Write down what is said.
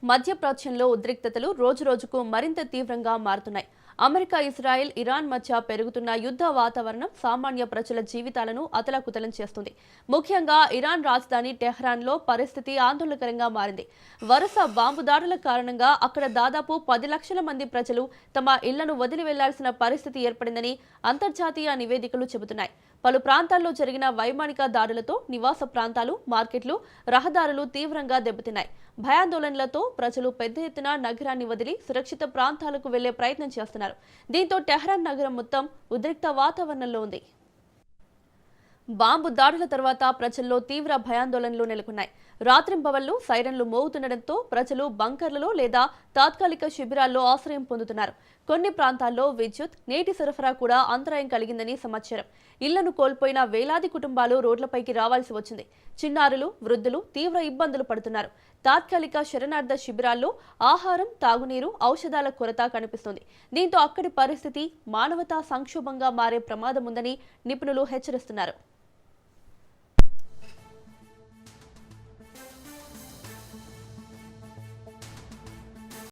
మధ్యప్రాచ్యంలో ఉద్రిక్తతలు రోజురోజుకు మరింత తీవ్రంగా మారుతున్నాయి. అమెరికా, ఇజ్రాయెల్, ఇరాన్ మధ్య పెరుగుతున్న యుద్ధ వాతావరణం సామాన్య ప్రజల జీవితాలను అతలాకుతలం చేస్తుంది. ముఖ్యంగా ఇరాన్ రాజధాని టెహ్రాన్లో పరిస్థితి ఆందోళనకరంగా మారింది. వరుస బాంబు దాడుల కారణంగా అక్కడ దాదాపు 10 లక్షల మంది ప్రజలు తమ ఇళ్లను వదిలి వెళ్లాల్సిన పరిస్థితి ఏర్పడిందని అంతర్జాతీయ నివేదికలు చెబుతున్నాయి. పలు ప్రాంతాల్లో జరిగిన వైమానిక దాడులతో నివాస ప్రాంతాలు, మార్కెట్లు, రహదారులు తీవ్రంగా దెబ్బతిన్నాయి. భయాందోళనలతో ప్రజలు పెద్ద ఎత్తున నగరాన్ని వదిలి సురక్షిత ప్రాంతాలకు వెళ్లే ప్రయత్నం చేస్తున్నారు. దీంతో టెహ్రాన్ నగరం మొత్తం ఉద్రిక్త వాతావరణంలో ఉంది. బాంబు దాడుల తర్వాత ప్రజల్లో తీవ్ర భయాందోళనలు నెలకొన్నాయి. రాత్రింబవళ్లు సైరన్లు మోగుతుండటంతో ప్రజలు బంకర్లలో లేదా తాత్కాలిక శిబిరాల్లో ఆశ్రయం పొందుతున్నారు. కొన్ని ప్రాంతాల్లో విద్యుత్, నీటి సరఫరా కూడా అంతరాయం కలిగిందని సమాచారం. ఇళ్లను కోల్పోయిన వేలాది కుటుంబాలు రోడ్లపైకి రావాల్సి వచ్చింది. చిన్నారులు, వృద్ధులు తీవ్ర ఇబ్బందులు పడుతున్నారు. తాత్కాలిక శరణార్థ శిబిరాల్లో ఆహారం, తాగునీరు, ఔషధాల కొరత కనిపిస్తుంది. దీంతో అక్కడి పరిస్థితి మానవతా సంక్షోభంగా మారే ప్రమాదం ఉందని నిపుణులు హెచ్చరిస్తున్నారు.